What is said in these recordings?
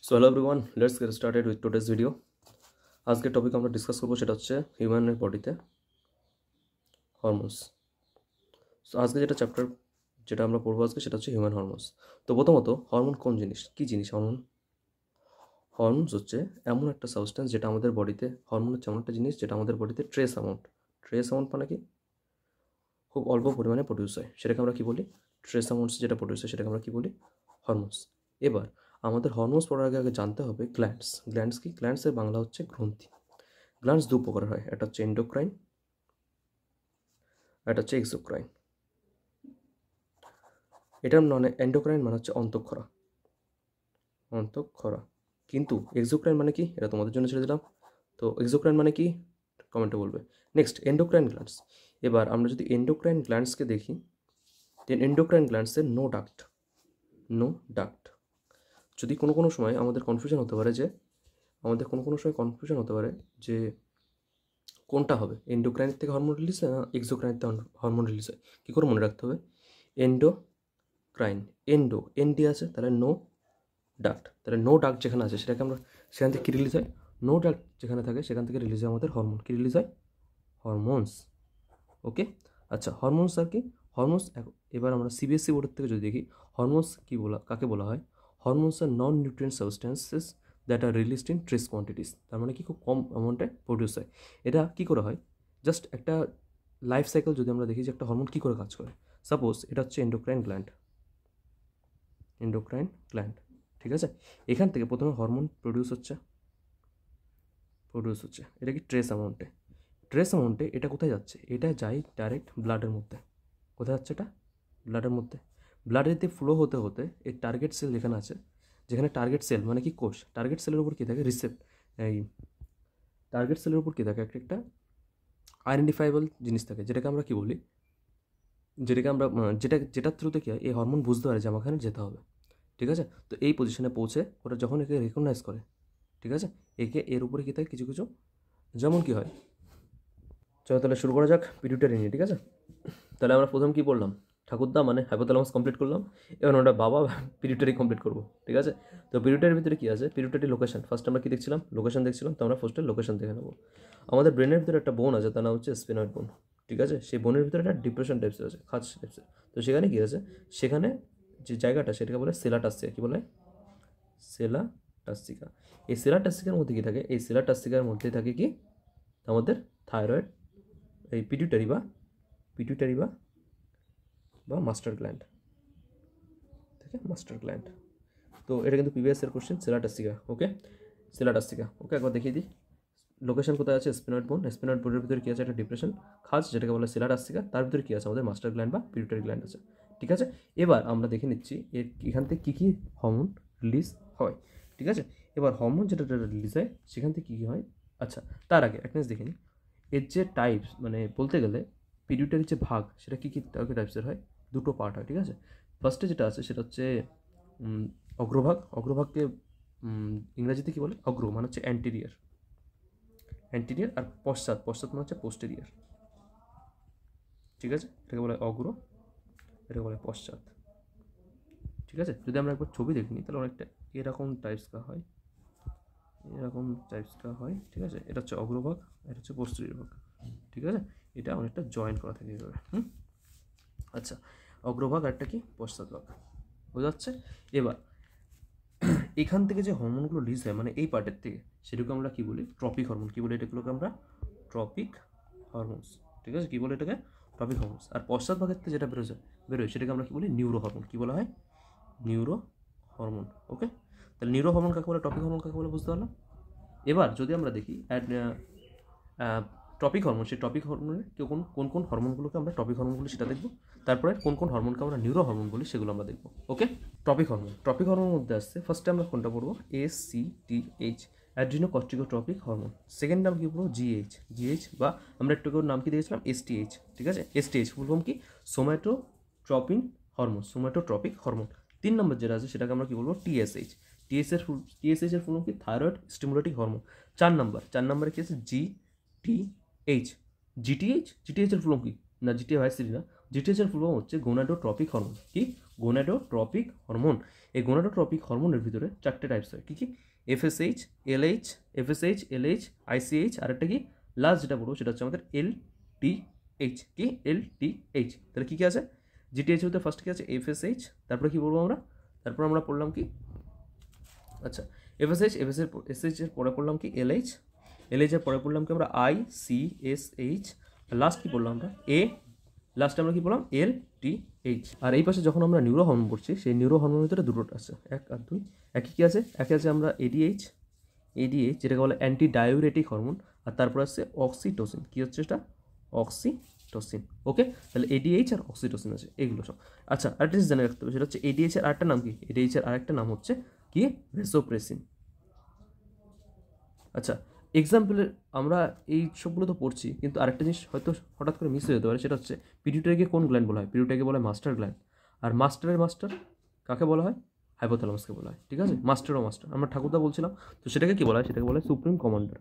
So hello everyone, let's get started with today's video. আজকের topic আমরা discuss করবো, সেটা হচ্ছে হিউম্যানের বডিতে হরমোনস। সো আজকে যেটা আমরা পড়বো আজকে, সেটা হচ্ছে হিউম্যান হরমোনস। তো প্রথমত, হরমোন কোন জিনিস, কী জিনিস হরমোন? হরমোনস হচ্ছে এমন একটা সাবস্টেন্স যেটা আমাদের বডিতে, হরমোন হচ্ছে এমন একটা জিনিস যেটা আমাদের বডিতে ট্রেস অ্যামাউন্ট মানে কি, খুব অল্প পরিমাণে প্রডিউস হয়, সেটাকে আমরা কী বলি? ট্রেস অ্যামাউন্টস যেটা প্রডিউস হয় সেটাকে আমরা কী বলি? হরমোনস। এবার আমাদের হরমোনস পড়ার আগে জানতে হবে গ্ল্যান্ডস কি। গ্ল্যান্ডসের বাংলা হচ্ছে গ্রন্থি। গ্ল্যান্ডস দু প্রকার হয়, একটা হচ্ছে এন্ডোক্রাইন, একটা হচ্ছে এক্সোক্রাইন। এটার মানে এন্ডোক্রাইন মানে হচ্ছে অন্তঃক্ষরা, কিন্তু এক্সোক্রাইন মানে কি, এটা তোমাদের জন্য ছেড়ে দিলাম। তো এক্সোক্রাইন মানে কি কমেন্টে বলবে। Next, endocrine glands. এবার আমরা যদি এন্ডোক্রাইন গ্ল্যান্ডসকে দেখি, দেন এন্ডোক্রাইন গ্ল্যান্ডসের নো ডাক্ট। যদি কোনো সময় আমাদের কনফিউশন হতে পারে যে কোনটা হবে, এন্ডোক্রাইনের থেকে হরমোন রিলিজ হয় না এক্সোক্রাইনের থেকে হরমোন রিলিজ হয়, কী করে মনে রাখতে হবে? এন্ডি আছে, তাহলে নো ডাক্ট, তাহলে নো ডাক্ট যেখানে আছে সেখান থেকে কী রিলিজ হয়? নো ডাক্ট যেখানে থাকে সেখান থেকে রিলিজ হয় আমাদের হরমোন। কী রিলিজ হয়? হরমোনস। ওকে, আচ্ছা, হরমোনস আর কি? হরমোনস। এবার আমরা সিবিএসসি বোর্ডের থেকে যদি দেখি, হরমোনস কাকে বলা হয়? Hormones are non nutrient substances that are released in trace quantities. তার মানে কি, খুব কম অ্যামাউন্টে প্রডিউস হয়। এটা কী করে হয়? জাস্ট একটা লাইফ সাইকেল যদি আমরা দেখি যে একটা হরমোন কী করে কাজ করে। সাপোজ এটা হচ্ছে এন্ডোক্রাইন গ্ল্যান্ড, ঠিক আছে? এখান থেকে প্রথমে হরমোন প্রডিউস হচ্ছে, এটা কি ট্রেস অ্যামাউন্টে। এটা কোথায় যাচ্ছে? এটা যায় ডাইরেক্ট ব্লাডের মধ্যে। কোথায় যাচ্ছে এটা? ব্লাডের মধ্যে। ব্লাডের দিয়ে ফ্লো হতে হতে এই টার্গেট সেল যেখানে আছে, যেখানে টার্গেট সেল মানে কি কোষ, টার্গেট সেলের উপর কী থাকে? এই টার্গেট সেলের উপর কী থাকে? একটা আইডেন্টিফাইবল জিনিস থাকে, যেটাকে আমরা কী বলি, যেটার থ্রুতে কী হয়, এই হরমোন বুঝতে পারে যে আমাকে এখানে যেতে হবে। ঠিক আছে? তো এই পজিশনে পৌঁছে ওরা যখন একে রেকগনাইজ করে, ঠিক আছে, এর উপরে কী থাকে কিছু কিছু, যেমন কী হয়, চলো তাহলে শুরু করা যাক পিটিউটারি নিয়ে। ঠিক আছে, তাহলে আমরা প্রথম কী পড়লাম? ঠাকুরদা মানে হাইপোথ্যালামাস কমপ্লিট করলাম, এবার ওটা বাবা পিটিউটারি কমপ্লিট করবো। ঠিক আছে, তো পিটিউটারির ভিতরে কী আছে? Pituitary location. ফার্স্ট আমরা কী দেখছিলাম? লোকেশন দেখছিলাম। তো আমরা ফার্স্টে লোকেশন দেখে নেবো। আমাদের ব্রেনের ভিতরে একটা বোন আছে, তার নাম হচ্ছে স্পিনয়েড বোন। ঠিক আছে, সেই বোনের ভিতরে একটা ডিপ্রেশন টাইপসের আছে, খাঁজ টাইপসের। তো সেখানে কী আছে? সেখানে যে জায়গাটা, সেটাকে বলে সেলাটাসিয়া। কী বলে? সেলাটাসিকা। এই সেলাটাসিকার মধ্যে কী থাকে? এই সেলাটাসিকার মধ্যে থাকে কি আমাদের থাইরয়েড, এই পিটিউটারি বা মাস্টার গ্ল্যান্ড। ঠিক আছে, মাস্টার গ্ল্যান্ড। তো এটা কিন্তু প্রিভিয়াসের কোশ্চেন, সেলাটাসিকা। ওকে, একবার দেখিয়ে দিই। লোকেশন কোথায় আছে? স্পিনয়েড বোনের ভিতরে কী আছে? একটা ডিপ্রেশন খাজ, যেটাকে বলে সেলাটাসিকা। তার ভিতরে কী আছে? আমাদের মাস্টার গ্ল্যান্ড বা পিটিউটারি গ্ল্যান্ড আছে। ঠিক আছে, এবার আমরা দেখে নিচ্ছি এখান থেকে কী হরমোন রিলিজ হয়। ঠিক আছে, এবার হরমোন যেটা রিলিজ হয় সেখান থেকে কী হয়। আচ্ছা, তার আগে একটা জিনিস দেখে নিই, এর যে টাইপস, মানে বলতে গেলে পিটিউটারির যে ভাগ, সেটা কী টাইপসের হয়? দুটো পার্ট হয়। ঠিক আছে, ফার্স্টে যেটা আছে সেটা হচ্ছে অগ্রভাগকে ইংরেজিতে কী বলে? অগ্র মানে হচ্ছে অ্যান্টেরিয়ার, আর পশ্চাৎ মানে হচ্ছে পোস্টেরিয়ার। ঠিক আছে, এটাকে বলে অগ্র, এটাকে বলে পশ্চাৎ। ঠিক আছে, যদি আমরা একবার ছবি দেখি তাহলে অনেকটা এরকম টাইপস হয়। ঠিক আছে, এটা হচ্ছে অগ্রভাগ, এটা হচ্ছে পোস্টেরিয়র ভাগ। ঠিক আছে, এটা অনেকটা জয়েন করা থাকে এইভাবে। আচ্ছা, অগ্রভাগ একটা কি, পশ্চাৎ ভাগ, বোঝা যাচ্ছে? এবার এখান থেকে যে হরমোনগুলো রিলিজ হয়, মানে এই পার্টের থেকে, সেটাকে আমরা কী বলি? Tropic hormone. কী বলি এটাগুলোকে আমরা? Tropic hormones. ঠিক আছে, কী বলে এটাকে? Tropic hormones. আর পশ্চাৎ ভাগের থেকে যেটা বেরোয় সেটাকে আমরা কী বলি? Neuro hormone. কী বলা হয়? Neuro hormone. ওকে, তাহলে নিউরো হরমোন কাকে বলে, টপিক হরমোন কাকে বলে, বুঝতে পারলাম। এবার যদি আমরা দেখি টপিক হরমোন, সেই টপিক হরমোনের কোন হরমোনগুলোকে আমরা টপিক হরমোন বলি সেটা দেখবো। তারপরে কোন হরমোনকে আমরা নিউরো হরমোন বলি সেগুলো আমরা দেখবো। ওকে, টপিক হরমোনের মধ্যে আসছে, ফার্স্টে আমরা কোনটা পড়বো? ACTH, adrenocorticotropic hormone. সেকেন্ড নাম কি পড়বো? জিএইচ, বা আমরা একটু নাম কি দিয়েছিলাম? STH। ঠিক আছে, STH ফুল ফর্ম কি? সোম্যাটোট্রপিক হরমোন। 3 নম্বর যেটা আছে সেটাকে আমরা কি বলবো? TSH। TSH এর ফুল ফর্ম কি? Thyroid stimulating hormone. 4 নম্বরে কি আছে? GTH এর ফুল ফর্ম কি? না, GTH এর ফুল ফর্ম হচ্ছে গোনাডোট্রপিক হরমোন। কি? Gonadotropic hormone. এই গোনাডোট্রপিক হরমোনের ভিতরে 4টে টাইপস হয়। কী কী? FSH, LH, FSH, LH, ICH, আর একটা কি লাস্ট যেটা বলবো সেটা হচ্ছে আমাদের এলটিএইচ। কি? এলটিএইচ। তাহলে কী কী আছে? জিটিএইচ বলতে ফার্স্ট কী আছে? এফএসএইচ। তারপরে কী বলবো আমরা? তারপর আমরা পড়লাম কি? আচ্ছা, এফএসএইচ, এফএসএইচ এর পরে পড়লাম কি? এলএইচ, এলএইচ এর পরে পড়লাম কি আমরা? আইসিএসএইচ। লাস্ট কি পড়লাম আমরা? এ। লাস্টে আমরা কি বললাম? এলটিএইচ। আর এই পাশে যখন আমরা নিউরো হরমোন পড়ছি, সেই নিউরো হরমোনের ভিতরে দুটো আছে, 1 আর 2। একে কি আছে? একে আছে আমরা এডিএইচ, এডিএইচ যেটাকে বলে অ্যান্টি ডায়োরেটিক হরমোন। আর তারপর আসছে অক্সিটোসিন। কি হচ্ছে এটা? অক্সিটোসিন। ওকে, তাহলে এডিএইচ আর অক্সিটোসিন আছে, এগুলো সব। আচ্ছা, আরেকটা জিনিস জেনে রাখতে হবে, সেটা হচ্ছে এডিএইচ এর আরেকটা নাম কি? এডিএইচ এর আরেকটা নাম হচ্ছে কি? ভেসোপ্রেসিন। আচ্ছা, এক্সাম্পলের আমরা এই সবগুলো তো পড়ছি, কিন্তু আরেকটা জিনিস হয়তো হঠাৎ করে মিস হয়ে যেতে পারে, সেটা হচ্ছে পিটিউটারিকে কোন গ্ল্যান্ড বলা হয়? পিটিউটারিকে বলা হয় মাস্টার গ্ল্যান্ড। আর মাস্টারের মাস্টার কাকে বলা হয়? হাইপোথ্যালামাসকে বলা হয়। ঠিক আছে, মাস্টারও মাস্টার, আমরা ঠাকুরদা বলছিলাম, তো সেটাকে কি বলা হয়? সেটাকে বলা হয় সুপ্রিম কমান্ডার।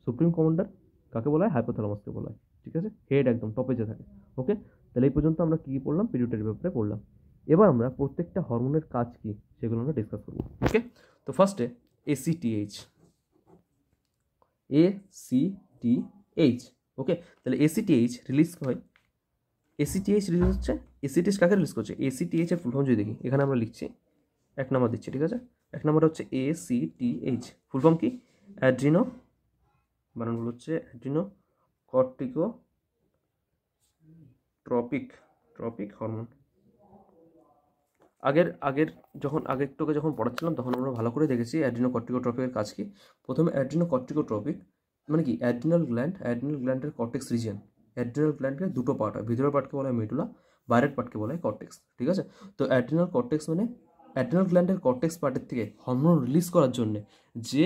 সুপ্রিম কমান্ডার কাকে বলা হয়? হাইপোথ্যালামাসকে বলা হয়। ঠিক আছে, হেড একদম টপে যে থাকে। ওকে, তাহলে এই পর্যন্ত আমরা কী পড়লাম? পিটিউটারির ব্যাপারে পড়লাম। এবার আমরা প্রত্যেকটা হরমোনের কাজ কী সেগুলো আমরা ডিসকাস করবো। ওকে, তো ফার্স্টে এসিটিএইচ, এসিটিএইচ। ওকে, তাহলে এসিটিএইচ রিলিজ হয়, এসিটিএইচ রিলিজ হচ্ছে, এসিটিএইচ কাকে রিলিজ করছে? এসিটিএইচ এর ফুল ফর্ম যদি দেখি, এখানে আমরা লিখছি 1 নম্বর দিচ্ছি। ঠিক আছে, 1 নম্বর হচ্ছে এসিটিএইচ, ফুল ফর্ম কি? অ্যাড্রিনো, বানানগুলো হচ্ছে অ্যাড্রিনো কর্টিকোট্রপিক হরমোন। আগের আগেরটাকে যখন পড়াচ্ছিলাম তখন আমরা ভালো করে দেখেছি অ্যাড্রিনো কর্টিকোট্রপিকের কাজ কি। প্রথমে অ্যাড্রিনো কর্টিকোট্রপিক মানে কি? অ্যাড্রিনাল গ্ল্যান্ডের কর্টেক্স রিজিয়ন। অ্যাড্রিনাল গ্ল্যান্ডের দুটো পার্ট হয়, ভিতরের পার্টকে বলা হয় মেডুলা, বাইরের পার্টকে বলা হয় কর্টেক্স। ঠিক আছে, তো অ্যাড্রিনাল কর্টেক্স মানে অ্যাড্রিনাল গ্ল্যান্ডের কর্টেক্স পার্টের থেকে হরমোন রিলিজ করার জন্য যে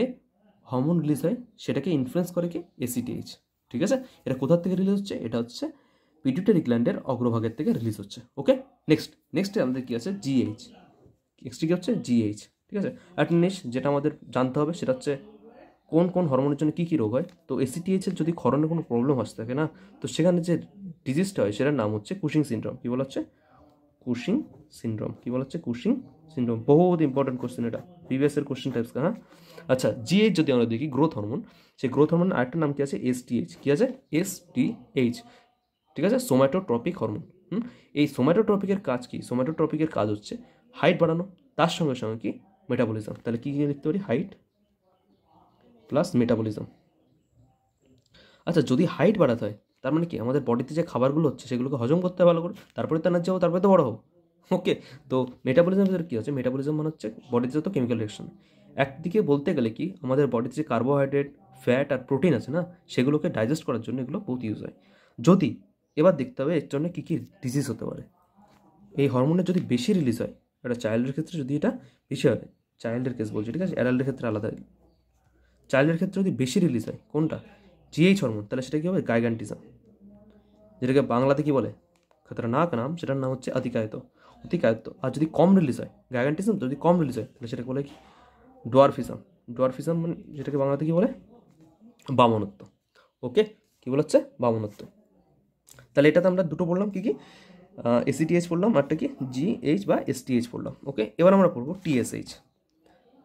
হরমোন রিলিজ হয় সেটাকে ইনফ্লুয়েন্স করে কি? এসিটিএইচ। ঠিক আছে, এটা কোথার থেকে রিলিজ হচ্ছে? এটা হচ্ছে পিটুইটারি গ্ল্যান্ডের অগ্রভাগের থেকে রিলিজ হচ্ছে। ওকে, নেক্সটে আমাদের কি আছে? জিএইচ। নেক্সট কি হচ্ছে? জিএইচ। ঠিক আছে, একটা জিনিস যেটা আমাদের জানতে হবে সেটা হচ্ছে কোন কোন হরমোনের জন্য কী কী রোগ হয়। তো এসিটিএইচের যদি ক্ষরণের কোনো প্রবলেম আসতে থাকে না, তো সেখানে যে ডিজিজটা হয় সেটার নাম হচ্ছে কুশিং সিনড্রোম। কী বলা হচ্ছে? Cushing syndrome. কী বলা হচ্ছে? Cushing syndrome. বহুত ইম্পর্টেন্ট কোশ্চেন এটা, প্রিভিয়াস এর কোশ্চেন টাইপস। হ্যাঁ, আচ্ছা, জিএইচ যদি আমরা দেখি গ্রোথ হরমোন, সেই গ্রোথ হরমোনের আরেকটা নাম কি আছে? এসটিএইচ। কী আছে? এসটিএইচ। ঠিক আছে, সোম্যাটোট্রপিক হরমোন। এই সোম্যাটোট্রপিকের কাজ কি? সোম্যাটোট্রপিকের কাজ হচ্ছে হাইট বাড়ানো, তার সঙ্গে সঙ্গে কি? মেটাবলিজম। তাহলে কী কী লিখতে পারি? Height plus metabolism. আচ্ছা, যদি হাইট বাড়াতে হয় তার মানে কি? আমাদের বডিতে যে খাবারগুলো হচ্ছে সেগুলোকে হজম করতে হবে ভালো করে, তারপরে তো এনার্জি হবো, তারপরে তো বড় হবো। ওকে, তো মেটাবলিজমের ভিতরে কী হচ্ছে? মেটাবলিজম মানে হচ্ছে বডিতে যত কেমিক্যাল রিয়াকশন। একদিকে বলতে গেলে কি, আমাদের বডিতে যে কার্বোহাইড্রেট, ফ্যাট আর প্রোটিন আছে না, সেগুলোকে ডাইজেস্ট করার জন্য এগুলো বহুত ইউজ হয়। যদি এবার দেখতে হবে এর জন্য কী কী ডিজিজ হতে পারে। এই হরমোনের যদি বেশি রিলিজ হয়, এটা চাইল্ডের ক্ষেত্রে যদি এটা বেশি হয়, চাইল্ডের কেস বলছি, ঠিক আছে, অ্যাডাল্টের ক্ষেত্রে আলাদা। চাইল্ডের ক্ষেত্রে যদি বেশি রিলিজ হয় কোনটা? জিএইচ হরমোন, তাহলে সেটা কী হবে? গাইগান্টিজম, যেটাকে বাংলাতে কী বলে? খতরনাক নাম, সেটার নাম হচ্ছে অতিকায়ত্ত। আর যদি কম রিলিজ হয়, গাইগান্টিজম যদি কম রিলিজ হয়, তাহলে সেটাকে বলে কি? ডোয়ারফিজম মানে যেটাকে বাংলাতে কী বলে? বামনত্ব। ওকে, কী বলা হচ্ছে? বামনত্ব। তাহলে এটাতে আমরা দুটো পড়লাম, কী কী? এসিটিএইচ পড়লাম, আরটা কি? জিএইচ বা এসটিএইচ পড়লাম। ওকে, এবার আমরা পড়বো টিএসএইচ।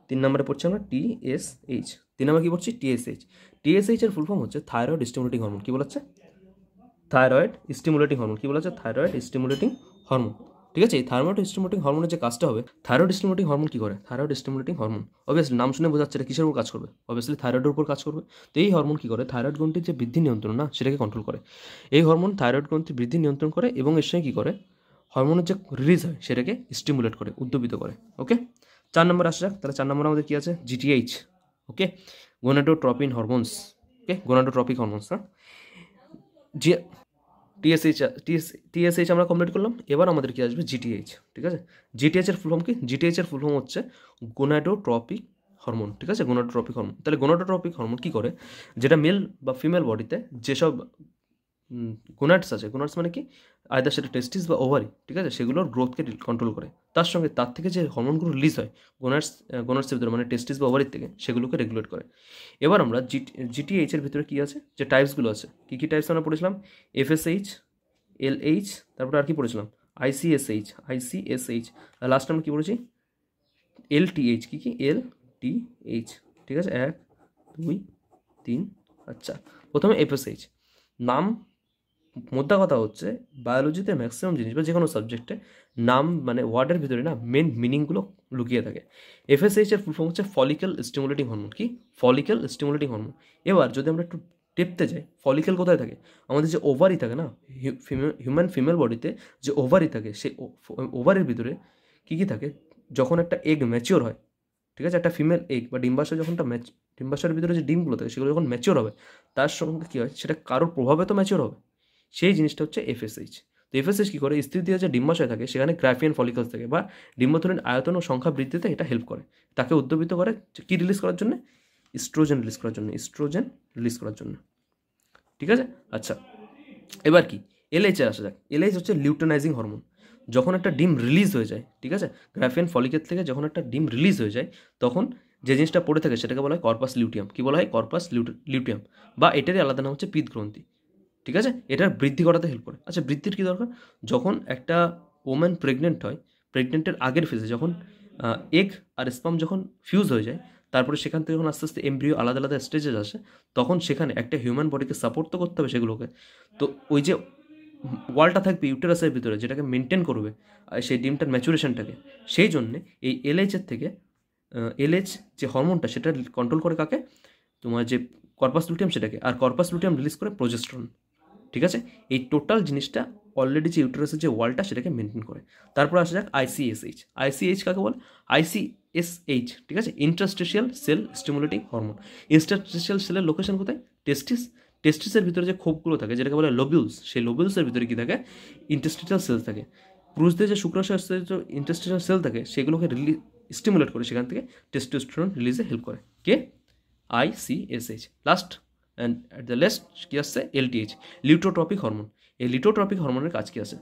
3 নম্বরে পড়ছি আমরা টিএসএইচ। 3 নম্বরে কী পড়ছি? টিএসএইচ। টিএসএইচ এর ফুল ফর্ম হচ্ছে থাইরয়েড স্টিমুলেটিং হরমোন। কী বলা হচ্ছে? Thyroid stimulating hormone. কী বলা হচ্ছে? Thyroid stimulating hormone. ঠিক আছে, এই থাইরয়েড স্টিমুলেটিং হরমোনের যে কাজটা হবে, থাইরয়েড স্টিমুলেটিং হরমোন কী করে? থাইরয়েড স্টিমুলেটিং হরমোন অবভিয়াসলি নাম শুনে বোঝাচ্ছে এটা কিসের উপর কাজ করবে? অবভিয়াসলি থাইরয়েডের উপর কাজ করবে। তো এই হরমোন কী করে? থাইরয়েড গ্রন্থির যে বৃদ্ধি নিয়ন্ত্রণ না, সেটাকে কন্ট্রোল করে। এই হরমোন থাইরয়েড গ্রন্থির বৃদ্ধি নিয়ন্ত্রণ করে এবং এর সঙ্গে কী করে? হরমোনের যে রিলিজ হয় সেটাকে স্টিমুলেট করে, উদ্দীপিত করে। ওকে, 4 নম্বর আসা যাক। তাহলে 4 নম্বর আমাদের কী আছে? জিটিএইচ। ওকে, গোনাডোট্রপিন হরমোনস। ওকে, গোনাডোট্রপিক হরমোনস। হ্যাঁ, জি টিএসএইচ আমরা কমপ্লিট করলাম। এবার আমাদের কি আসবে? জিটিএইচ। ঠিক আছে, জিটিএইচ এর ফুল ফর্ম কি? জিটিএইচ এর ফুল ফর্ম হচ্ছে গোনাডোট্রপিক হরমোন। ঠিক আছে, গোনাডোট্রপিক হরমোন। তাহলে গোনাডোট্রপিক হরমোন কী করে? যেটা মেল বা ফিমেল বডিতে যেসব গোনাডস আছে, গোনাডস মানে কি? আয়দা সেটা টেস্টিস বা ওভারি, ঠিক আছে, সেগুলোর গ্রোথকে কন্ট্রোল করে। তার সঙ্গে তার থেকে যে হরমোনগুলো রিলিজ হয় গোনাডসের ভিতরে, মানে টেস্টিস বা ওভারির থেকে, সেগুলোকে রেগুলেট করে। এবার আমরা জিটিএইচের ভিতরে কী আছে? যে টাইপসগুলো আছে, কী কী টাইপস আমরা পড়েছিলাম? এফএসএইচ, এলএইচ, তারপরে আর কি পড়েছিলাম? ICSH, ICSH. আর লাস্ট আমরা কী বলেছি? এলটিএইচ। কী এলটিএইচ, ঠিক আছে, 1 2 3। আচ্ছা, প্রথমে এফএসএইচ। নাম, মোদ্দা কথা হচ্ছে বায়োলজিতে ম্যাক্সিমাম জিনিস বা যে কোনো সাবজেক্টে নাম মানে ওয়ার্ডের ভিতরে না মেন মিনিংগুলো লুকিয়ে থাকে। এফএসএইচ এর ফুল ফর্ম হচ্ছে ফলিক্যাল স্টিমুলেটিং হরমোন। কি? Follicle stimulating hormone. এবার যদি আমরা একটু ডেপথে যাই, ফলিক্যাল কোথায় থাকে? আমাদের যে ওভারি থাকে না, হিউম্যান ফিমেল বডিতে যে ওভারি থাকে, সেই ওভারির ভিতরে কী কী থাকে? যখন একটা এগ ম্যাচিওর হয়, ঠিক আছে, একটা ফিমেল এগ বা ডিম্বাশয় যখন ডিম্বাশয়ের ভিতরে যে ডিমগুলো থাকে সেগুলো যখন ম্যাচিওর হবে, তার সঙ্গে কী হয়? সেটা কারোর প্রভাবে তো ম্যাচিওর হবে। সেই জিনিসটা হচ্ছে এফএসএইচ। তো এফএসএইচ কী করে? স্ত্রী দিয়ে যে ডিম্বাশয় থাকে সেখানে গ্রাফিয়ান ফলিকলস থাকে বা ডিম্বথলির আয়তন ও সংখ্যা বৃদ্ধিতে এটা হেল্প করে। তাকে উদ্দীপিত করে কী রিলিজ করার জন্য? ইস্ট্রোজেন রিলিজ করার জন্য, ইস্ট্রোজেন রিলিজ করার জন্য, ঠিক আছে। আচ্ছা, এবার কি এলএইচে আসা যাক। এলএইচ হচ্ছে লিউটেনাইজিং হরমোন। যখন একটা ডিম রিলিজ হয়ে যায়, ঠিক আছে, গ্রাফিয়ান ফলিকেল থেকে যখন একটা ডিম রিলিজ হয়ে যায়, তখন যে জিনিসটা পড়ে থাকে সেটাকে বলা হয় কর্পাস লিউটিয়াম। কী বলা হয়? কর্পাস লিউটিয়াম, বা এটারই আলাদা নাম হচ্ছে পিত গ্রন্থি, ঠিক আছে। এটার বৃদ্ধি করাতে হেল্প করে। আচ্ছা, বৃদ্ধির কী দরকার? যখন একটা ওম্যান প্রেগনেন্ট হয়, প্রেগনেন্টের আগের ফেজে যখন এগ আর স্পার্ম যখন ফিউজ হয়ে যায়, তারপরে সেখান থেকে যখন আস্তে আস্তে এমব্রিও আলাদা আলাদা স্টেজে আসে, তখন সেখানে একটা হিউম্যান বডিকে সাপোর্ট তো করতে হবে সেগুলোকে। তো ওই যে ওয়ালটা থাকবে ইউটেরাসের ভিতরে যেটাকে মেনটেন করবে সেই ডিমটার ম্যাচুরেশনটাকে, সেই জন্যে এই এলএইচের থেকে এলএইচ যে হরমোনটা সেটা কন্ট্রোল করে কাকে? তোমার যে কর্পাস লুটিয়াম সেটাকে, আর কর্পাস লুটিয়াম রিলিজ করে প্রোজেস্টেরন, ঠিক আছে। এই টোটাল জিনিসটা অলরেডি যে ইউটেরাসের যে ওয়ালটা সেটাকে মেনটেন করে। তারপর আসা যাক আইসিএসএইচ। আইসিএইচ কাকে বল? আইসিএসএইচ, ঠিক আছে, interstitial cell stimulating hormone. Interstitial সেলের লোকেশন কোথায়? টেস্টিস। টেস্টিসের ভিতরে যে খোপগুলো থাকে যেটাকে বলে লোবিউলস, সেই লোবিউলসের ভিতরে কী থাকে? ইন্টারস্টিশিয়াল সেল থাকে। পুরুষদের যে শুক্রাশয় ইন্টারস্টিশিয়াল সেল থাকে সেগুলোকে স্টিমুলেট করে, সেখান থেকে টেস্টোস্টেরন রিলিজে হেল্প করে। কে? ICSH. Last and at the last কী আসছে? LTH, luteotropic hormone. এই লিউটোট্রপিক হরমোনের কাজ কী আছে?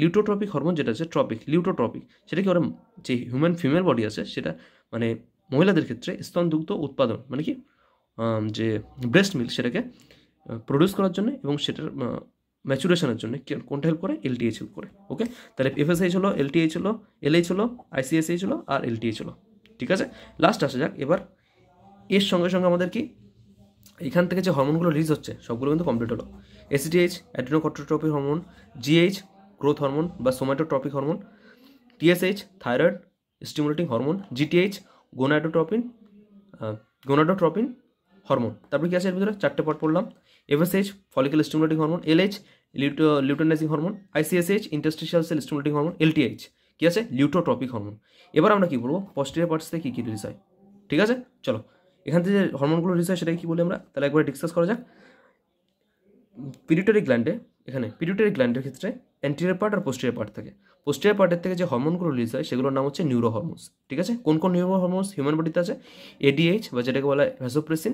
লিউটোট্রপিক হরমোন যেটা আছে ট্রপিক, লিউটোট্রপিক, সেটা কি ওরা যে হিউম্যান ফিমেল বডি আছে সেটা মানে মহিলাদের ক্ষেত্রে স্তনদুগ্ধ উৎপাদন মানে কি যে ব্রেস্ট মিল্ক সেটাকে প্রডিউস করার জন্য এবং সেটার ম্যাচুরেশনের জন্য কোনটা হেল্প করে? এলটিএইচ হেল্প করে। ওকে, তাহলে এফএসএইচ হলো, এলটিএইচ হলো, এলএইচ হলো, আইসিএসএইচ হলো, আর এলটিএইচ হলো, ঠিক আছে। লাস্ট আসা যাক এবার এর সঙ্গে সঙ্গে আমাদের কি এখান থেকে যে হরমোনগুলো রিলিজ হচ্ছে সবগুলো কিন্তু কমপ্লিট হলো। ACTH adrenocorticotropic hormone, GH growth hormone বা somatotropic hormone, TSH thyroid stimulating hormone, GTH gonadotropin hormone. তারপরে কি আছে এর ভিতরে? 4টে পার্ট পড়লাম। FSH follicle stimulating hormone, LH luteinizing hormone, ICSH interstitial cell stimulating hormone, LTH কি আছে? Luteotropic hormone. এবার আমরা কি বলবো? পস্টেরিয়র পার্টস থেকে কী রিলিজ হয়, ঠিক আছে। চলো এখান থেকে যে হরমোনগুলো রিলিজ হয় সেটাকে কী বলি আমরা, তাহলে একবার ডিসকাস করা যাক। পিটুইটারি গ্ল্যান্ডে, এখানে পিটুইটারি গ্ল্যান্ডের ক্ষেত্রে অ্যান্টেরিয়র পার্ট আর পোস্টেরিয়র পার্ট থাকে। পোস্টেরিয়র পার্টের থেকে যে হরমোনগুলো রিলিজ হয় সেগুলোর নাম হচ্ছে নিউরো হরমোনস, ঠিক আছে। কোন কোন নিউরো হরমোনস হিউম্যান বডিতে আছে? এডিএইচ বা যেটাকে বলা হয় ভ্যাসোপ্রেসিন,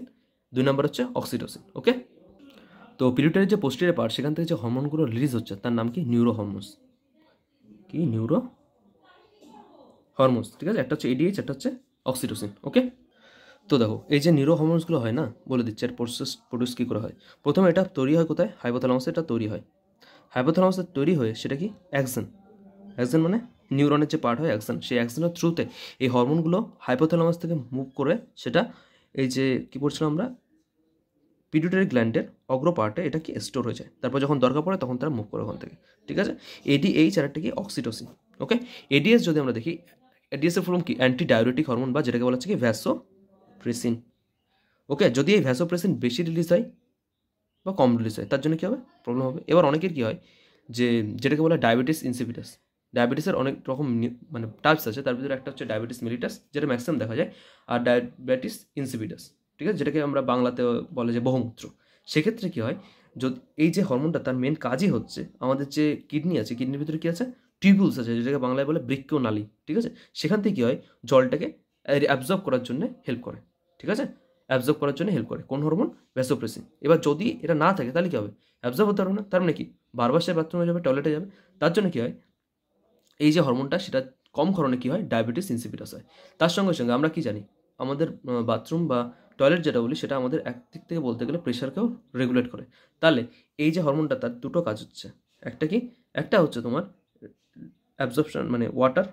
2 নম্বর হচ্ছে অক্সিটোসিন। ওকে, তো পিটুইটারির যে পোস্টেরিয়র পার্ট সেখান থেকে যে হরমোনগুলো রিলিজ হচ্ছে তার নাম কি? Neuro hormones. কি? নিউরো হরমোনস, ঠিক আছে। একটা হচ্ছে এডিএইচ, একটা হচ্ছে অক্সিটোসিন। ওকে, তো দেখো এই যে নিউরো হরমোনসগুলো হয় না, বলে দিচ্ছে এর প্রডিউস কী করে হয়। প্রথমে এটা তৈরি হয় কোথায়? হাইপোথ্যালামাসে এটা তৈরি হয়। হাইপোথ্যালামাসে তৈরি হয়ে সেটা কি? অ্যাক্সন। অ্যাক্সন মানে নিউরনের যে পার্ট হয় অ্যাক্সন, সেই অ্যাক্সনের থ্রুতে এই হরমোনগুলো হাইপোথ্যালামাস থেকে মুভ করে সেটা এই যে কী বলছিলাম আমরা পিটুইটারি গ্ল্যান্ডের অগ্র পার্টে এটা কি স্টোর হয়ে যায়, তারপর যখন দরকার পড়ে তখন তারা মুভ করে ওখান থেকে, ঠিক আছে। এডিএইচ আর একটা কি? অক্সিটোসিন। ওকে, এডিএস যদি আমরা দেখি, এডিএসের ফুল কি? অ্যান্টি ডায়োরেটিক হরমোন বা যেটাকে বলা হচ্ছে কি ভ্যাসোপ্রেসিন। ওকে, যদি এই ভ্যাসোপ্রেসিন বেশি রিলিজ হয় বা কম রিলিজ হয় তার জন্য কী হবে? প্রবলেম হবে। এবার অনেকের কী হয় যে যেটাকে বলা হয় ডায়াবেটিস ইনসিপিটাস। ডায়াবেটিসের অনেক রকম মানে টাইপস আছে, তার ভিতরে একটা হচ্ছে ডায়াবেটিস মেলিটাস যেটা ম্যাক্সিমাম দেখা যায়, আর ডায়াবেটিস ইনসিপিটাস, ঠিক আছে, যেটাকে আমরা বাংলাতে বলে যে বহুমূত্র। সেক্ষেত্রে কী হয়, যদি এই যে হরমোনটা তার মেন কাজই হচ্ছে আমাদের যে কিডনি আছে, কিডনির ভিতরে কী আছে? টিউবুলস আছে যেটাকে বাংলায় বলে বৃক্কীয় নালী, ঠিক আছে। সেখান থেকে কী হয়? জলটাকে অ্যাবজর্ব করার জন্য হেল্প করে, ঠিক আছে। অ্যাবজর্ব করার জন্য হেল্প করে কোন হরমোন? ভ্যাসোপ্রেসিন। এবার যদি এটা না থাকে তাহলে কী হবে? অ্যাবজর্ব হতে পারবে না, তার মানে কি বারবার সে বাথরুমে যাবে, টয়লেটে যাবে, তার জন্য কী হয়? এই যে হরমোনটা সেটা কম ক্ষরণে কী হয়? ডায়াবেটিস ইনসিপিটাস হয়। তার সঙ্গে সঙ্গে আমরা কি জানি? আমাদের বাথরুম বা টয়লেট যেটা বলি সেটা আমাদের একদিক থেকে বলতে গেলে প্রেশারকেও রেগুলেট করে। তাহলে এই যে হরমোনটা তার দুটো কাজ হচ্ছে, একটা কি? একটা হচ্ছে তোমার অ্যাবজর্পশন মানে ওয়াটার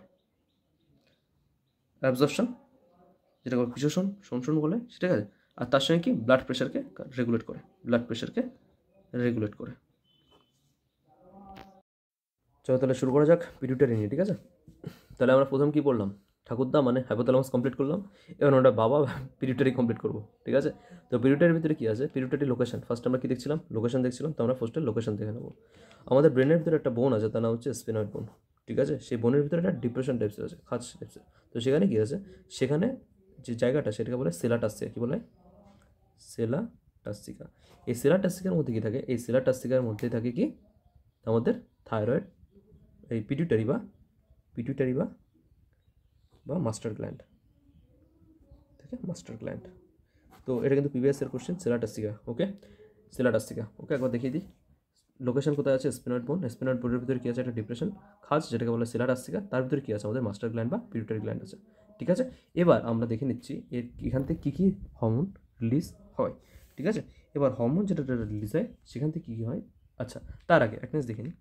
অ্যাবজর্পশন, যেটা শোষণ শোষণ বলে, ঠিক আছে। আর তার সঙ্গে কি ব্লাড প্রেশারকে রেগুলেট করে, ব্লাড প্রেশারকে রেগুলেট করে। চলো তাহলে শুরু করা যাক পিটুইটারি নিয়ে, ঠিক আছে। তাহলে আমরা প্রথম কি পড়লাম, ঠাকুরদা মানে হাইপোথ্যালামাস কমপ্লিট করলাম, এবার আমরা বাবা পিটুইটারি কমপ্লিট করবো, ঠিক আছে। তো পিটুইটারির ভিতরে কি আছে, পিটুইটারি লোকেশন, ফার্স্ট আমরা কি দেখছিলাম, লোকেশন দেখছিলাম। তো আমরা ফার্স্টে লোকেশন দেখে নেবো। আমাদের ব্রেনের ভিতরে একটা বোন আছে, তার নাম হচ্ছে স্পিনয়েড বোন, ঠিক আছে। সেই বোনের ভিতরে একটা ডিপ্রেশন টাইপসের আছে, খাঁজ টাইপসের। তো সেখানে কি আছে, সেখানে যে জায়গাটা সেটাকে বলে সেলাটাসিয়া, কি বলে, সেলাটাসিকা। এই সেলাটাসিকার মধ্যে কি থাকে, এই সেলাটাসিকার মধ্যে থাকে কি আমাদের থাইরয়েড, এই পিটুইটারি বা মাস্টার গ্ল্যান্ড, ঠিক আছে, মাস্টার গ্ল্যান্ড। তো এটা কিন্তু প্রিভিয়াস এর কোশ্চেন, সেলাটাসিকা, ওকে, সেলাটাসিকা, ওকে। একবার দেখিয়ে দিই লোকেশন কোথায় আছে, স্পিনয়েড বোন, স্পিনয়েড বোনের ভিতরে কি আছে, একটা ডিপ্রেশন খাজ যেটাকে বলে সেলাটাসিকা, তার ভিতরে কি আছে আমাদের মাস্টার গ্ল্যান্ড বা পিটুইটারি গ্ল্যান্ড আছে, ঠিক আছে। এবার আমরা দেখে নিচ্ছি এর এখান থেকে কী কী হরমোন রিলিজ হয়, ঠিক আছে। এবার হরমোন যেটা রিলিজ হয় সেখান থেকে কী কী হয়, আচ্ছা তার আগে একটা জিনিস দেখে নিই,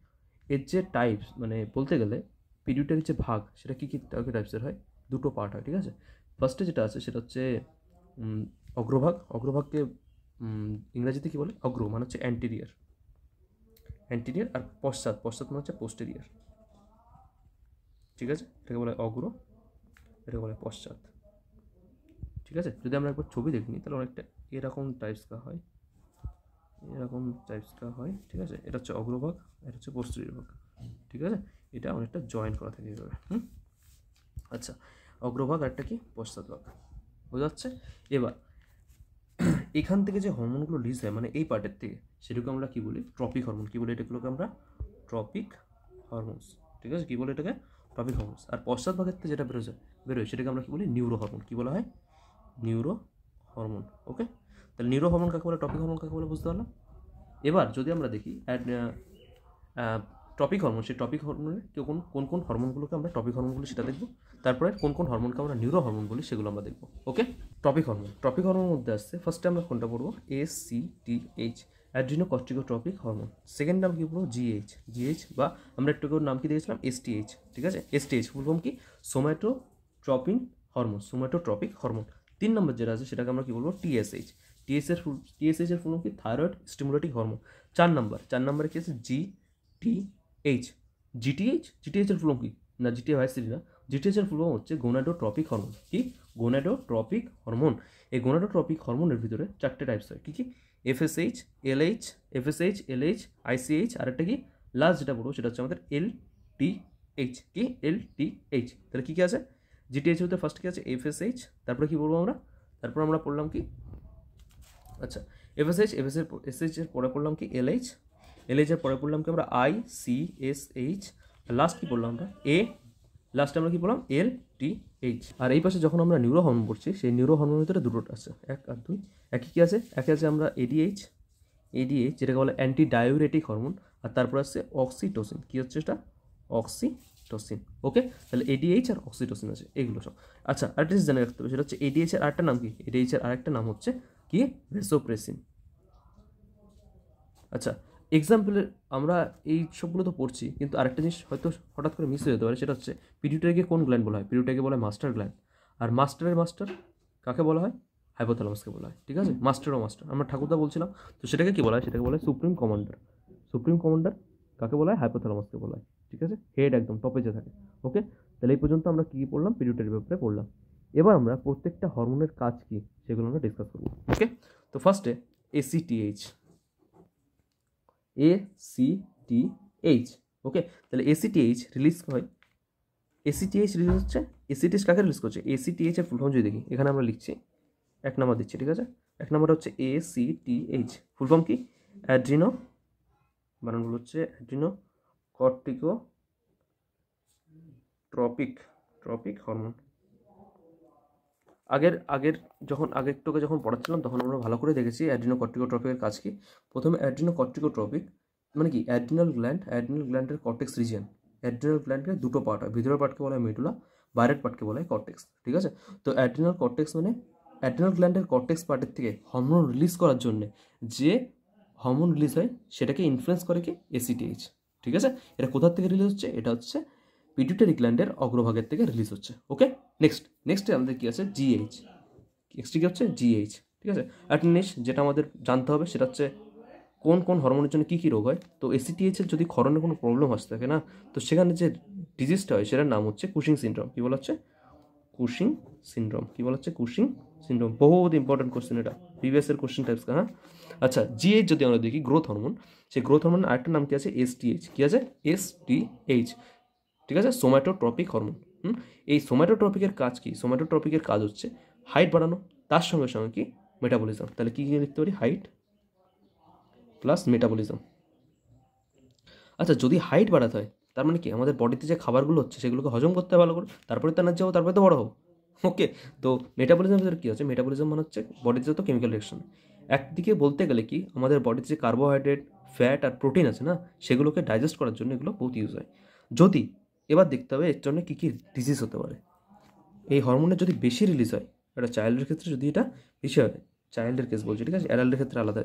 এর যে টাইপস মানে বলতে গেলে পিটুইটারির যে ভাগ সেটা কী কী টাইপসের হয়, দুটো পার্ট হয়, ঠিক আছে। ফার্স্টে যেটা আছে সেটা হচ্ছে অগ্রভাগ, অগ্রভাগকে ইংরেজিতে কী বলে, অগ্র মানে হচ্ছে অ্যান্টেরিয়ার, আর পশ্চাৎ, মানে হচ্ছে পোস্টেরিয়ার, ঠিক আছে। এটাকে বলে অগ্র, এটাকে বলে পশ্চাৎ, ঠিক আছে। যদি আমরা একবার ছবি দেখি তাহলে অনেকটা এরকম টাইপস কা হয়, ঠিক আছে। এটা হচ্ছে অগ্রভাগ, এটা হচ্ছে পোস্টেরিয়র ভাগ, ঠিক আছে। এটা অনেকটা জয়েন করা থাকে এইভাবে, আচ্ছা। অগ্রভাগ আর একটা কি পশ্চাৎ ভাগ, বোঝা যাচ্ছে। এবার এখান থেকে যে হরমোনগুলো রিলিজ হয় মানে এই পার্টের থেকে, সেটাকে আমরা কি বলি, ট্রপিক হরমোন, কি বলি এটাগুলোকে আমরা, ট্রপিক হরমোনস, ঠিক আছে। কি বলে এটাকে, ট্রপিক হরমোনস। আর পশ্চাৎ ভাগের থেকে যেটা বেরোয় সেটাকে আমরা কি বলি, নিউরো হরমোন, কি বলা হয়, নিউরো হরমোন, ওকে। তাহলে নিউরো হরমোন কাকে বলে, ট্রপিক হরমোন কাকে বলে, বুঝতে পারলাম। এবার যদি আমরা দেখি টপিক হরমোন, সেই টপিক হরমোনের কোন কোন হরমোনগুলোকে আমরা টপিক হরমোন বলি সেটা দেখবো, তারপরে কোন কোন হরমোনকে আমরা নিউরো হরমোন বলি সেগুলো আমরা দেখবো, ওকে। টপিক হরমোনের মধ্যে আসছে ফার্স্টে আমরা কোনটা পড়বো, ACTH, অ্যাড্রিনোকর্টিকোট্রপিক হরমোন। সেকেন্ড নাম কি পড়বো, জিএইচ বা আমরা একটু নাম কি দিয়েছিলাম, STH, ঠিক আছে। STH ফুল ফর্ম কি, সোম্যাটোট্রপিক হরমোন। 3 নম্বর যেটা আছে সেটাকে আমরা কি বলবো, TSH, TSH এর ফুল ফর্ম কি, থাইরয়েড স্টিমুলেটিং হরমোন। 4 নম্বরে কি আছে, GTH এর ফুল ফর্ম কি, না জিটিএ ভাইসিডি না, GTH এর ফুল ফর্ম হচ্ছে গোনাডোট্রপিক হরমোন, কি গোনাডোট্রপিক হরমোন। এই গোনাডোট্রপিক হরমোনের ভিতরে 4টে টাইপস হয়, কি কি, FSH, LH, ICH, আর একটা কি লাস্ট যেটা বলবো সেটা হচ্ছে আমাদের LTH, কি LTH। তাহলে কি কি আছে, GTH হতে ফার্স্ট কি আছে, FSH, তারপরে কি বলবো আমরা, তারপর আমরা পড়লাম কি, আচ্ছা FSH এর পরে পড়লাম কি LH এর পরে পড়লাম কি আমরা ICSH, লাস্ট কি পড়লাম আমরা লাস্টে আমরা কি বললাম, LTH। আর এই পাশে যখন আমরা নিউরো হরমোন পড়ছি, সেই নিউরো হরমোনের ভিতরে দুটো আছে, 1 আর 2। একই কি আছে, একে আছে আমরা ADH, যেটাকে বলে অ্যান্টি ডায়োরেটিক হরমোন। আর তারপর আছে অক্সিটোসিন, কি হচ্ছে এটা, অক্সিটোসিন, ওকে। তাহলে ADH আর অক্সিটোসিন আছে, এগুলো সব। আচ্ছা আরেকটা জিনিস জেনে রাখতে হবে, সেটা হচ্ছে ADH এর আরেকটা নাম কি, ADH এর আরেকটা নাম হচ্ছে কি, ভেসোপ্রেসিন। আচ্ছা এক্সাম্পলের আমরা এই সবগুলো তো পড়ছি, কিন্তু আরেকটা জিনিস হয়তো হঠাৎ করে মিস হয়ে যেতে পারে, সেটা হচ্ছে পিটুইটারিকে কোন গ্ল্যান্ড বলা হয়, পিটুইটারিকে বলা হয় মাস্টার গ্ল্যান্ড। আর মাস্টারের মাস্টার কাকে বলা হয়, হাইপোথ্যালামাসকে বলা হয়, ঠিক আছে। মাস্টারও মাস্টার, আমরা ঠাকুরদা বলছিলাম, তো সেটাকে কি বলা হয়, সেটাকে বলা হয় সুপ্রিম কমান্ডার কাকে বলা হয়, হাইপোথ্যালামাসকে বলা হয়, ঠিক আছে। হেড একদম টপে যে থাকে, ওকে। তাহলে এই পর্যন্ত আমরা কি পড়লাম, পিটুইটারির ব্যাপারে পড়লাম। এবার আমরা প্রত্যেকটা হরমোনের কাজ কি সেগুলো আমরা ডিসকাস করবো, ওকে। তো ফার্স্টে ACTH, ওকে। তাহলে ACTH রিলিজ হয়, ACTH কাকে রিলিজ করছে, ACTH এর ফুল ফর্ম যদি দেখি, এখানে আমরা লিখছি 1 নম্বর দিচ্ছি, ঠিক আছে। 1 নম্বর হচ্ছে ACTH, ফুল ফর্ম কি, অ্যাড্রিনো, বানানগুলো হচ্ছে অ্যাড্রিনো কর্টিকোট্রপিক হরমোন। আগেরটাকে যখন পড়াচ্ছিলাম তখন আমরা ভালো করে দেখেছি অ্যাড্রিনো কর্টিকোট্রপিকের কাজ কি। প্রথমে অ্যাড্রিনো কর্টিকোট্রপিক মানে কি, অ্যাড্রিনাল গ্ল্যান্ডের কর্টেক্স রিজিয়ন। অ্যাড্রিনাল গ্ল্যান্ডের দুটো পার্ট হয়, ভিতরের পার্টকে বলা হয় মেডুলা, বাইরের পার্টকে বলা হয় কর্টেক্স, ঠিক আছে। তো অ্যাড্রিনাল গ্ল্যান্ডের কর্টেক্স পার্টের থেকে হরমোন রিলিজ করার জন্য যে হরমোন রিলিজ হয় সেটাকে ইনফ্লুয়েন্স করে কি, ACTH, ঠিক আছে, এটা কোথার থেকে রিলিজ হচ্ছে? এটা হচ্ছে পিটুইটারি গ্ল্যান্ডের অগ্রভাগের থেকে রিলিজ হচ্ছে। ওকে, নেক্সটে আমাদের কী আছে? জিএইচ। নেক্সটে কী হচ্ছে? জিএইচ। ঠিক আছে, একটা জিনিস যেটা আমাদের জানতে হবে সেটা হচ্ছে কোন কোন হরমোনের জন্য কী কী রোগ হয়। তো এসিটিএইচের যদি ক্ষরণের কোনো প্রবলেম আসতে থাকে না, তো সেখানে যে ডিজিজটা হয় সেটার নাম হচ্ছে কুশিং সিনড্রোম। কী বলা হচ্ছে? Cushing syndrome. কী বলা হচ্ছে? Cushing syndrome. বহুত ইম্পর্টেন্ট কোশ্চেন এটা, প্রিভিয়াসের কোশ্চেন টাইপস। হ্যাঁ, আচ্ছা, জিএইচ যদি আমরা দেখি গ্রোথ হরমোন, সেই গ্রোথ হরমোনের আরেকটা নাম কী আছে? এসটিএইচ। কী আছে? এসটিএইচ। ঠিক আছে, সোম্যাটোট্রপিক হরমোন। এই সোম্যাটোট্রপিকের কাজ কি? সোম্যাটোট্রপিকের কাজ হচ্ছে হাইট বাড়ানো, তার সঙ্গে সঙ্গে কি? মেটাবলিজম। তাহলে কী কী লিখতে পারি? Height plus metabolism. আচ্ছা, যদি হাইট বাড়াতে হয় তার মানে কি? আমাদের বডিতে যে খাবারগুলো হচ্ছে সেগুলোকে হজম করতে হবে ভালো করে, তারপরে তো এনার্জি যাবো, তারপরে তো বড় হবো। ওকে, তো মেটাবলিজমের ভিতরে কী হচ্ছে? মেটাবলিজম মানে হচ্ছে বডিতে যত কেমিক্যাল রিয়াকশন। একদিকে বলতে গেলে কি, আমাদের বডিতে যে কার্বোহাইড্রেট, ফ্যাট আর প্রোটিন আছে না, সেগুলোকে ডাইজেস্ট করার জন্য এগুলো বহুত ইউজ হয়। যদি এবার দেখতে হবে এর জন্য কী কী ডিজিজ হতে পারে। এই হরমোনের যদি বেশি রিলিজ হয়, এটা চাইল্ডের ক্ষেত্রে যদি এটা বেশি হয়, চাইল্ডের কেস বলছি, ঠিক আছে, অ্যাডাল্টের ক্ষেত্রে আলাদা।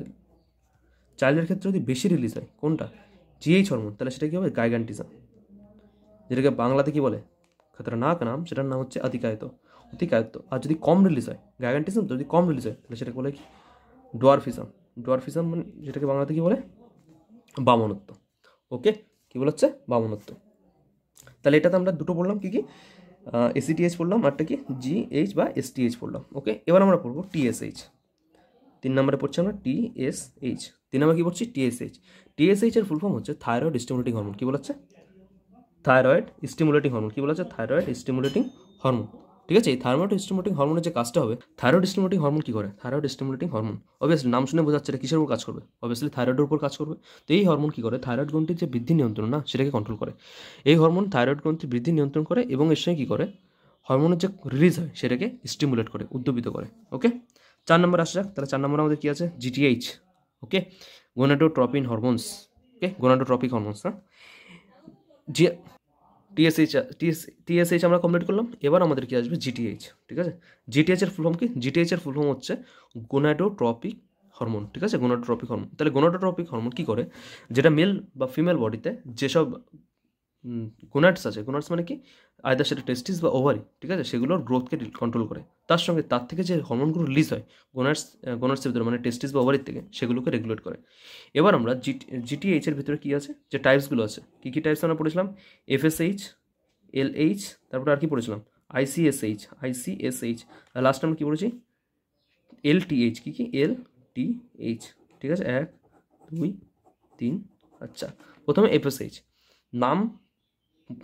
চাইল্ডের ক্ষেত্রে যদি বেশি রিলিজ হয় কোনটা? জিএইচ হরমোন, তাহলে সেটা কী হবে? গাইগান্টিজম, যেটাকে বাংলাতে কী বলে? খতরনাক নাম, সেটার নাম হচ্ছে অতিকায়ত্ব। আর যদি কম রিলিজ হয় গাইগান্টিজম, যদি কম রিলিজ হয় তাহলে সেটাকে বলে কি? ডোয়ারফিজম মানে যেটাকে বাংলাতে কী বলে? বামনত্ব। ওকে, কী বলা হচ্ছে? বামনত্ব। তাহলে এটাতে আমরা দুটো পড়লাম, কী কী? এসিটিএইচ পড়লাম, আরটা কি? জিএইচ বা এসটিএইচ পড়লাম। ওকে, এবার আমরা পড়বো টিএসএইচ। 3 নম্বরে পড়ছি আমরা টিএসএইচ। 3 নম্বরে কী পড়ছি? টিএসএইচ। টিএসএইচ এর ফুল ফর্ম হচ্ছে থাইরয়েড স্টিমুলেটিং হরমোন। কী বলা হচ্ছে? Thyroid stimulating hormone. কী বলা হচ্ছে? Thyroid stimulating hormone. ঠিক আছে, এই থাইরয়েড স্টিমুলেটিং হরমোনের যে কাজটা হবে, থাইরয়েড স্টিমুলেটিং হরমোন কী করে? থাইরয়েড স্টিমুলেটিং হরমোন অবভিয়াসলি নাম শুনে বোঝাচ্ছে এটা কিসের উপর কাজ করবে? অবভিয়াসলি থাইরয়েডের উপর কাজ করবে। তো এই হরমোন কী করে? থাইরয়েড গ্রন্থির যে বৃদ্ধি নিয়ন্ত্রণ না, সেটাকে কন্ট্রোল করে। এই হরমোন থাইরয়েড গ্রন্থির বৃদ্ধি নিয়ন্ত্রণ করে এবং এর সঙ্গে কী করে? হরমোনের যে রিলিজ হয় সেটাকে স্টিমুলেট করে, উদ্দীপিত করে। ওকে, 4 নম্বর আসা যাক। তাহলে 4 নম্বরে আমাদের কী আছে? জিটিএইচ। ওকে, গোনাডোট্রপিন হরমোনস। ওকে, গোনাডোট্রপিক হরমোনস। হ্যাঁ, জি, টিএসএইচ আমরা কমপ্লিট করলাম। এবার আমাদের কি আসবে? জিটিএইচ। ঠিক আছে, জিটিএইচ এর ফুল ফর্ম কি? জিটিএইচ এর ফুল ফর্ম হচ্ছে গোনাডোট্রপিক হরমোন। ঠিক আছে, গোনাডোট্রপিক হরমোন। তাহলে গোনাডোট্রপিক হরমোন কী করে? যেটা মেল বা ফিমেল বডিতে যেসব গোনাডস আছে, গোনাডস মানে কি? আয়দা সেটা টেস্টিস বা ওভারি, ঠিক আছে, সেগুলোর গ্রোথকে কন্ট্রোল করে। তার সঙ্গে তার থেকে যে হরমোনগুলো রিলিজ হয় গোনাডসের ভিতরে, মানে টেস্টিস বা ওভারির থেকে, সেগুলোকে রেগুলেট করে। এবার আমরা জিটিএইচ এর ভিতরে কী আছে? যে টাইপসগুলো আছে, কী কী টাইপস আমরা পড়েছিলাম? এফএসএইচ, এলএইচ, তারপরে আর কি পড়েছিলাম? আইসিএসএইচ। আর লাস্ট আমরা কী পড়েছি? এলটিএইচ। কী কী? এলটিএইচ। ঠিক আছে, 1 2 3। আচ্ছা, প্রথমে এফএসএইচ। নাম,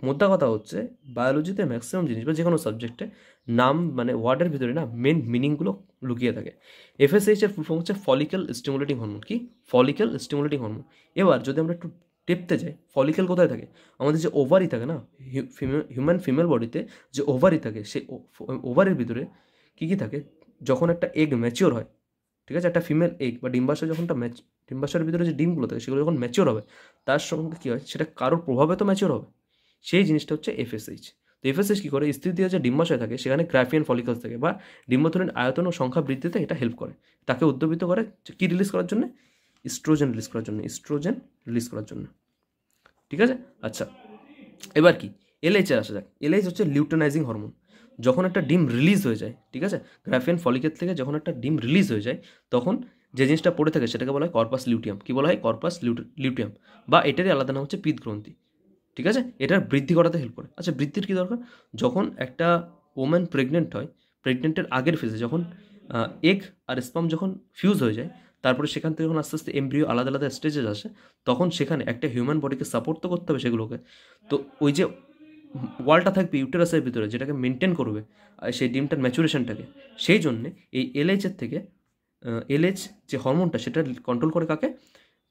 মোদ্দা কথা হচ্ছে বায়োলজিতে ম্যাক্সিমাম জিনিস বা যে কোনো সাবজেক্টে নাম মানে ওয়ার্ডের ভিতরে না মেন মিনিংগুলো লুকিয়ে থাকে। এফএসএইচ এর ফুল ফর্ম হচ্ছে ফলিক্যাল স্টিমুলেটিং হরমোন। কি? Follicle stimulating hormone. এবার যদি আমরা একটু টেপতে যাই, ফলিক্যাল কোথায় থাকে? আমাদের যে ওভারি থাকে না, হিউম্যান ফিমেল বডিতে যে ওভারি থাকে, সেই ওভারির ভিতরে কী কী থাকে? যখন একটা এগ ম্যাচিওর হয়, ঠিক আছে, একটা ফিমেল এগ বা ডিম্বাশয় যখন ডিম্বাশয়ের ভিতরে যে ডিমগুলো থাকে সেগুলো যখন ম্যাচিওর হবে, তার সঙ্গে কী হয়? সেটা কারোর প্রভাবে তো ম্যাচিওর হবে। সেই জিনিসটা হচ্ছে এফএসএইচ। তো এফএসএইচ কী করে? স্ত্রী দিয়ে যে ডিম্বাশয় থাকে সেখানে গ্রাফিয়ান ফলিকলস থাকে বা ডিম্বথলির আয়তন ও সংখ্যা বৃদ্ধিতে এটা হেল্প করে। তাকে উদ্দীপিত করে কী রিলিজ করার জন্য? ইস্ট্রোজেন রিলিজ করার জন্য। ইস্ট্রোজেন রিলিজ করার জন্য। ঠিক আছে, আচ্ছা, এবার কি? এলএইচ আসা যাক। এলএইচ হচ্ছে লিউটেনাইজিং হরমোন। যখন একটা ডিম রিলিজ হয়ে যায়, ঠিক আছে, গ্রাফিয়ান ফলিকের থেকে যখন একটা ডিম রিলিজ হয়ে যায়, তখন যে জিনিসটা পড়ে থাকে সেটাকে বলা হয় কর্পাস লিউটিয়াম। কী বলা হয়? কর্পাস লিউটিয়াম, বা এটারই আলাদা নাম হচ্ছে পিত গ্রন্থি। ঠিক আছে, এটার বৃদ্ধি করাতে হেল্প করে। আচ্ছা, বৃদ্ধির কী দরকার? যখন একটা ওম্যান প্রেগনেন্ট হয়, প্রেগনেন্টের আগের ফেজে যখন এগ আর স্পার্ম যখন ফিউজ হয়ে যায়, তারপরে সেখান থেকে যখন আস্তে আস্তে এমব্রিও আলাদা আলাদা স্টেজে আসে, তখন সেখানে একটা হিউম্যান বডিকে সাপোর্ট তো করতে হবে সেগুলোকে। তো ওই যে ওয়ালটা থাকবে ইউটেরাসের ভিতরে, যেটাকে মেনটেন করবে সেই ডিমটার ম্যাচুরেশনটাকে, সেই জন্যে এই এলএইচের থেকে এলএইচ যে হরমোনটা সেটা কন্ট্রোল করে কাকে?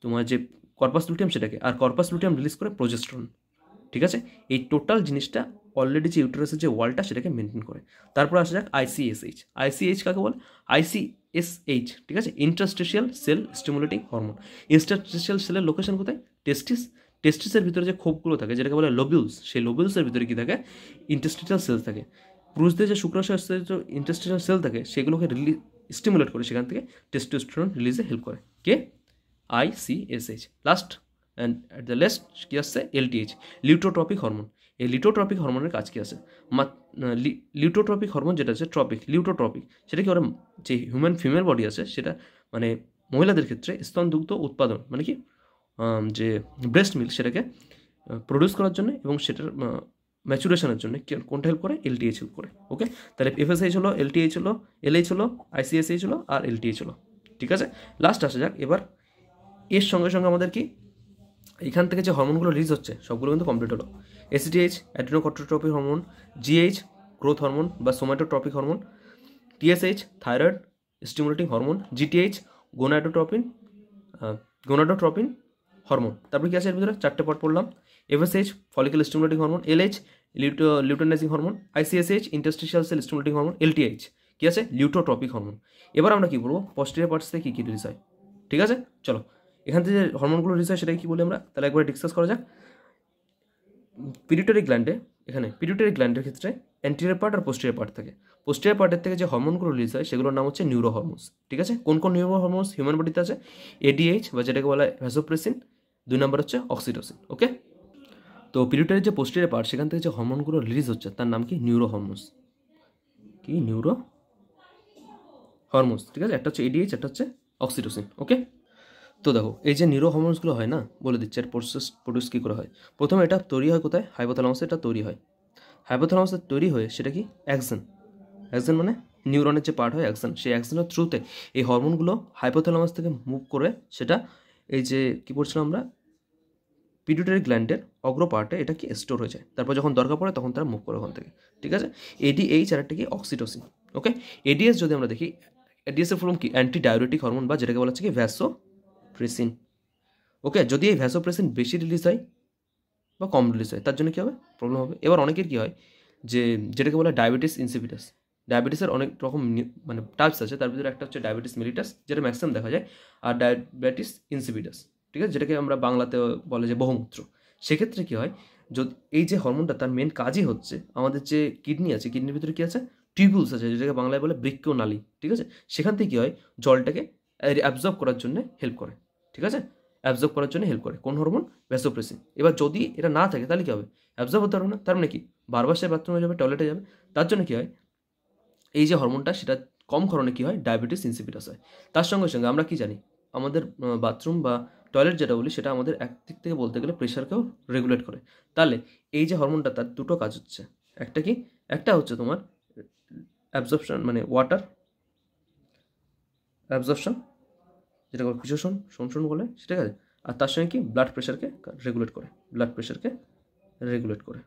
তোমার যে কর্পাস লুটিয়াম সেটাকে, আর কর্পাস লুটিয়াম রিলিজ করে প্রোজেস্টেরন। ঠিক আছে, এই টোটাল জিনিসটা অলরেডি যে ইউটেরাসের যে ওয়ালটা সেটাকে মেনটেন করে। তারপর আসা যাক আইসিএসএইচ। আইসিএইচ কাকে বলে? আইসিএসএইচ, ঠিক আছে, interstitial sell stimulating hormone. Interstitial সেলের লোকেশন কোথায়? টেস্টিসের ভিতরে যে খোপগুলো থাকে যেটাকে বলে লোবিউলস, সেই লোবিউলসের ভিতরে কী থাকে? ইন্টারস্টিশিয়াল সেল থাকে। পুরুষদের যে শুক্রাশয়ের যে ইন্টারস্টিশিয়াল সেল থাকে সেগুলোকে স্টিমুলেট করে, সেখান থেকে টেস্টোস্টেরন রিলিজে হেল্প করে। কে? ICSH. Last and at the least কী আসছে এলটিএইচ, লিউটোট্রপিক হরমোন। এই লিউটোট্রপিক হরমোনের কাজ কী আছে, লিউটোট্রপিক হরমোন যেটা আছে ট্রপিক, লিউটোট্রপিক সেটা কি ওরা যে হিউম্যান ফিমেল বডি আছে সেটা মানে মহিলাদের ক্ষেত্রে স্তনদুগ্ধ উৎপাদন মানে কি যে ব্রেস্ট মিল্ক সেটাকে প্রডিউস করার জন্য এবং সেটার ম্যাচুরেশনের জন্য কোনটা হেল্প করে, এলটিএইচ হেল্প করে। ওকে, তাহলে এফএসএইচ হলো, এলটিএইচ হলো, এলএইচ হলো, আইসিএসএইচ হলো আর এলটিএইচ হলো। ঠিক আছে, লাস্ট আসা যাক এবার এর সঙ্গে সঙ্গে আমাদের কি এখান থেকে যে হরমোনগুলো রিলিজ হচ্ছে সবগুলো কিন্তু কমপ্লিট হলো। ACTH adrenocorticotropic hormone, GH growth hormone বা somatotropic hormone, TSH thyroid stimulating hormone, GTH gonadotropin hormone. তারপরে কি আছে এর ভিতরে 4টে পার্ট পড়লাম। FSH follicle stimulating hormone, LH luteinizing hormone, ICSH interstitial cell stimulating hormone, LTH কি আছে লিউটোট্রপিক হরমোন। এবার আমরা কি বলবো পস্টেরিয়র পার্টস থেকে কী কী রিলিজ হয়। ঠিক আছে, চলো এখান থেকে যে হরমোনগুলো রিলিজ হয় সেটাকে কী বলি আমরা, তাহলে একবার ডিসকাস করা যাক। পিটুইটারি গ্ল্যান্ডে, এখানে পিটুইটারি গ্ল্যান্ডের ক্ষেত্রে অ্যান্টেরিয়র পার্ট আর পোস্টেরিয়র পার্ট থাকে। পোস্টেরিয়র পার্টের থেকে যে হরমোনগুলো রিলিজ হয় সেগুলোর নাম হচ্ছে নিউরো হরমোনস। ঠিক আছে, কোন কোন নিউরো হরমোনস হিউম্যান বডিতে আছে, এডিএইচ বা যেটাকে বলা হয় ভ্যাসোপ্রেসিন, 2 নম্বর হচ্ছে অক্সিটোসিন। ওকে, তো পিটুইটারির যে পোস্টেরিয়র পার্ট সেখান থেকে যে হরমোনগুলো রিলিজ হচ্ছে তার নাম কি, নিউরো হরমোনস। কি নিউরো হরমোনস। ঠিক আছে, একটা হচ্ছে এডিএইচ, একটা হচ্ছে অক্সিটোসিন। ওকে, তো দেখো এই যে নিউরো হরমোনসগুলো হয় না, বলে দিচ্ছে এর প্রডিউস কী করে হয়। প্রথমে এটা তৈরি হয় কোথায়, হাইপোথ্যালামাসে এটা তৈরি হয়। হাইপোথ্যালামাসে তৈরি হয়ে সেটা কি অ্যাক্সন, অ্যাক্সন মানে নিউরনের যে পার্ট হয় অ্যাক্সন, সেই অ্যাক্সনের থ্রুতে এই হরমোনগুলো হাইপোথ্যালামাস থেকে মুভ করে সেটা এই যে কী বলছিলাম আমরা পিটুইটারি গ্ল্যান্ডের অগ্র পার্টে এটা কি স্টোর হয়ে যায়, তারপর যখন দরকার পড়ে তখন তারা মুভ করে ওখান থেকে। ঠিক আছে, এডিএইচ আর একটা কি অক্সিটোসিন। ওকে, এডিএস যদি আমরা দেখি, এডিএস এর ফুল কি অ্যান্টি ডায়োরেটিক হরমোন বা যেটাকে বলা হচ্ছে কি ভ্যাসোপ্রেসিন। ওকে, যদি এই ভ্যাসোপ্রেসিন বেশি রিলিজ হয় বা কম রিলিজ হয় তার জন্য কী হবে, প্রবলেম হবে। এবার অনেকের কী হয় যে যেটাকে বলা হয় ডায়াবেটিস ইনসিপিটাস। ডায়াবেটিসের অনেক রকম মানে টাইপস আছে, তার ভিতরে একটা হচ্ছে ডায়াবেটিস মেলিটাস যেটা ম্যাক্সিমাম দেখা যায়, আর ডায়াবেটিস ইনসিপিটাস। ঠিক আছে, যেটাকে আমরা বাংলাতে বলে যে বহুমূত্র। সেক্ষেত্রে কী হয়, যদি এই যে হরমোনটা তার মেন কাজই হচ্ছে আমাদের যে কিডনি আছে, কিডনির ভিতরে কী আছে, টিউবুলস আছে যেটাকে বাংলায় বলে বৃক্কীয় নালী। ঠিক আছে, সেখান থেকে কী হয় জলটাকে অ্যাবজর্ব করার জন্য হেল্প করে। ঠিক আছে, অ্যাবজর্ব করার জন্য হেল্প করে কোন হরমোন, ভ্যাসোপ্রেসিন। এবার যদি এটা না থাকে তাহলে কী হবে, অ্যাবজর্ব হতে পারবে না, তার মানে কি বারবার সে বাথরুমে যাবে, টয়লেটে যাবে। তার জন্য কী হয়, এই যে হরমোনটা সেটা কম ক্ষরণে কী হয়, ডায়াবেটিস ইনসিপিটাস হয়। তার সঙ্গে সঙ্গে আমরা কি জানি, আমাদের বাথরুম বা টয়লেট যেটা বলি সেটা আমাদের একদিক থেকে বলতে গেলে প্রেশারকেও রেগুলেট করে। তাহলে এই যে হরমোনটা তার দুটো কাজ হচ্ছে, একটা কি, একটা হচ্ছে তোমার অ্যাবজর্পশন মানে ওয়াটার অ্যাবজর্পশন, যেটা শোষণ শোষণ বলে সেটা, আর তার সঙ্গে কি ব্লাড প্রেশারকে রেগুলেট করে, ব্লাড প্রেশারকে রেগুলেট করে।